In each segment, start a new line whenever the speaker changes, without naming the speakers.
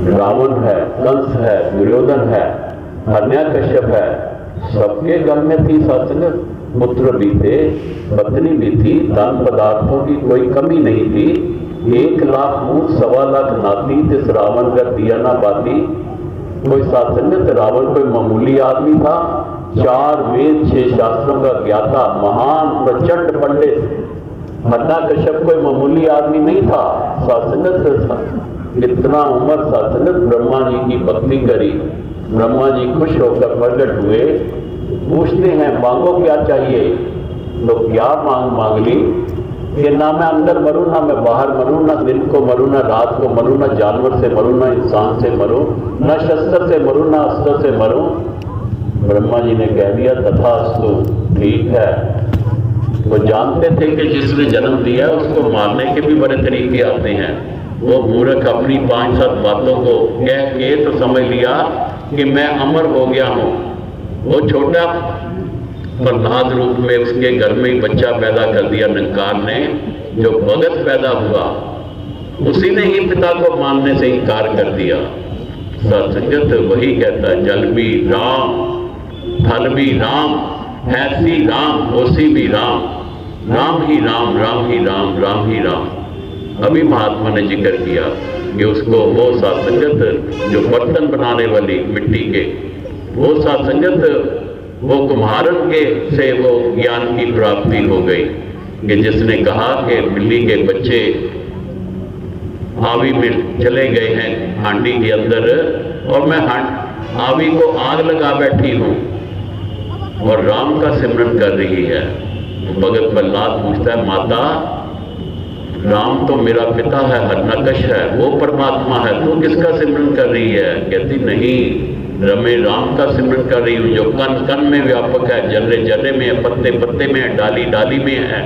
रावण है, कंस है, दुर्योधन है, हिरण्यकश्यप है, सबके घर में थी सत्संग। पुत्र भी थे, पत्नी भी थी, धन पदार्थों की कोई कमी नहीं थी। 1 लाख मुंह 1.25 लाख नाती, तिस रावण का दिया ना बाती। कोई सत्संगत रावण कोई मामूली आदमी था, 4 वेद 6 शास्त्रों का ज्ञाता, महान प्रचंड पंडित। हिरण्यकश्यप कोई मामूली आदमी नहीं था, सत्संगत था। इतना उम्र सत्संगत ब्रह्मा जी की भक्ति करी। ब्रह्मा जी खुश होकर प्रकट हुए, पूछते हैं मांगो क्या चाहिए। तो क्या मांग ली कि ना मैं अंदर मरूं, ना मैं बाहर मरूं, ना दिन को मरूं, ना रात को मरूं, ना जानवर से मरूं, ना इंसान से मरूं, ना शस्त्र से मरूं, ना अस्त्र से मरूं। ब्रह्मा जी ने कह दिया तथास्तु, ठीक है। वो जानते थे कि जिसने जन्म दिया उसको मारने के भी बड़े तरीके आते हैं। वो मूर्ख अपनी 5-7 बातों को कह के तो समझ लिया कि मैं अमर हो गया हूं। वो छोटा प्रहलाद रूप में उसके घर में ही बच्चा पैदा कर दिया निरंकार ने, जो भगत पैदा हुआ उसी ने ही पिता को मानने से इनकार कर दिया। सत्संगत वही कहता है, जल भी राम, थल भी राम, ऐसी राम, होसी भी राम, राम ही राम, राम ही राम, राम ही राम। अभी महात्मा ने जिक्र किया कि उसको वो सत्संगत जो बर्तन बनाने वाली मिट्टी के, वो सत्संगत वो कुम्हारन के से वो ज्ञान की प्राप्ति हो गई कि जिसने कहा कि बिल्ली के बच्चे आवी में चले गए हैं हांडी के अंदर, और मैं आवी को आग लगा बैठी हूं और राम का सिमरन कर रही है। भगत प्रहलाद पूछता है, माता राम तो मेरा पिता है, हिरण्यकश्यप है, वो परमात्मा है, तू किसका सिमरन कर रही है? कहती नहीं, मैं राम का सिमरन कर रही हूँ जो कण कण में व्यापक है, जर्रे जर्रे में है, पत्ते पत्ते में है, डाली डाली में है।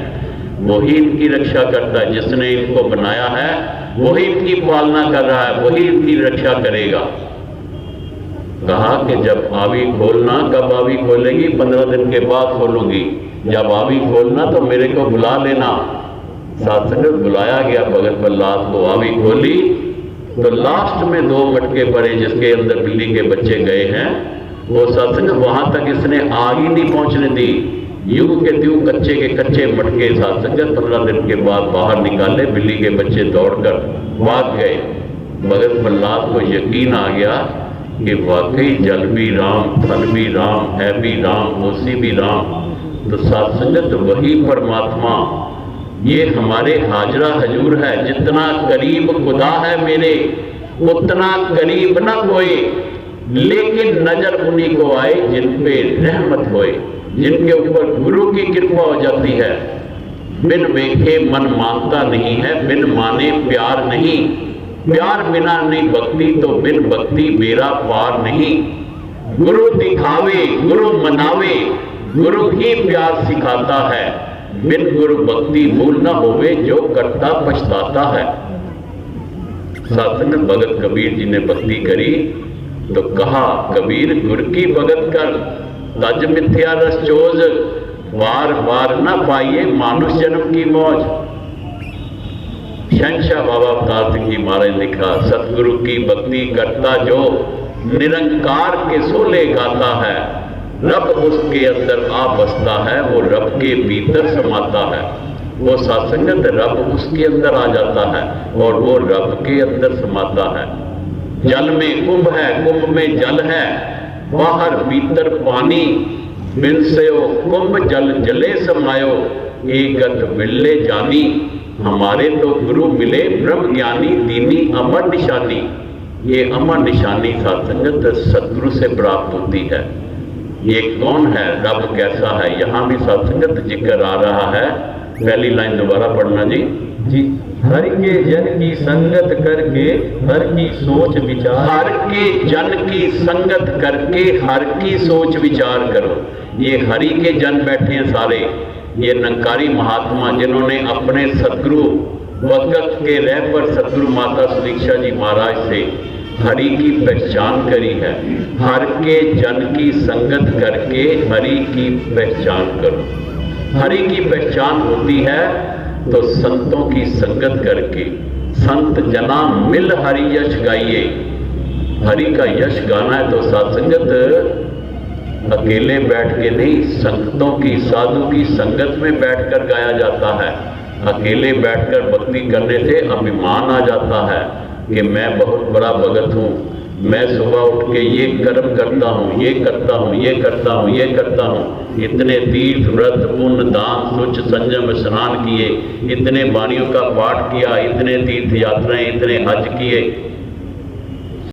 वही इनकी रक्षा करता है, जिसने इनको बनाया है वही इनकी पालना कर रहा है, वही इनकी रक्षा करेगा। कहा कि जब आवी खोलना, कब आवी खोलेगी? 15 दिन के बाद खोलूंगी। जब आवी खोलना तो मेरे को बुला लेना। सत्संग बुलाया गया, भगत प्रहलाद को आवी खोली तो लास्ट में 2 मटके पड़े जिसके अंदर बिल्ली के बच्चे गए हैं। वो सत्संग वहां तक इसने आग ही नहीं पहुंचने दी, यूं के त्यों कच्चे के कच्चे मटके सत्संग 15 दिन के बाद बाहर निकाले। बिल्ली के बच्चे दौड़कर भाग गए। भगत प्रहलाद को यकीन आ गया कि वाकई जल भी राम, थल भी राम, है भी राम, होसी भी राम। तो सत्संगत वही परमात्मा, ये हमारे हाजरा हजूर है। जितना करीब खुदा है मेरे, उतना करीब न कोई, लेकिन नजर उन्हीं को आए जिन पे रहमत होए, जिनके ऊपर गुरु की कृपा हो जाती है। बिन देखे मन मानता नहीं है, बिन माने प्यार नहीं, प्यार बिना नहीं भक्ति, तो बिन भक्ति मेरा पार नहीं। गुरु दिखावे, गुरु मनावे, गुरु ही प्यार सिखाता है। बिन गुरु भक्ति मूल न होवे, जो करता पछताता है। सत्संग भगत कबीर जी ने भक्ति करी तो कहा, कबीर गुर की भगत कर, तज मिथ्या रस चोज, बार बार न पाइए मानुष जन्म की मौज। शहंशाह बाबा अवतार सिंह जी महाराज ने लिखा, सतगुरु की भक्ति करता जो निरंकार के सोले गाता है, रब उसके अंदर आ बसता है, वो रब के भीतर समाता है। वो सत्संगत रब उसके अंदर आ जाता है और वो रब के अंदर समाता है। जल में कुंभ है, कुंभ में जल है, बाहर भीतर पानी, बिन सेओ कुंभ जल जले समायो, एकत मिले जानी। हमारे तो गुरु मिले ब्रह्म ज्ञानी, दीनी अमर निशानी। ये अमर निशानी सत्संगत सतगुरु से प्राप्त होती है। ये कौन है, रब कैसा है, यहाँ भी सत्संगत जिक्र आ रहा है। पहली लाइन दोबारा पढ़ना जी।
जी, हर के जन की संगत करके हर की सोच विचार,
हर के जन की संगत करके हर की सोच विचार करो। ये हरि के जन बैठे हैं सारे, ये निरंकारी महात्मा जिन्होंने अपने सतगुरु वक्त के रह पर सतगुरु माता सुदीक्षा जी महाराज से हरि की पहचान करी है। हर के जन की संगत करके हरि की पहचान करो। हरि की पहचान होती है तो संतों की संगत करके, संत जना मिल हरि यश गाइए, हरि का यश गाना है तो सत्संगत अकेले बैठ के नहीं, संगतों की, साधु की संगत में बैठकर गाया जाता है। अकेले बैठकर भक्ति करने से अभिमान आ जाता है कि मैं बहुत बड़ा भगत हूँ, मैं सुबह उठ के ये कर्म करता हूँ, ये करता हूँ, ये करता हूँ, ये करता हूँ, इतने तीर्थ व्रत पुण्य दान सुच संयम स्नान किए, इतने वाणियों का पाठ किया, इतने तीर्थ यात्राएं, इतने हज किए,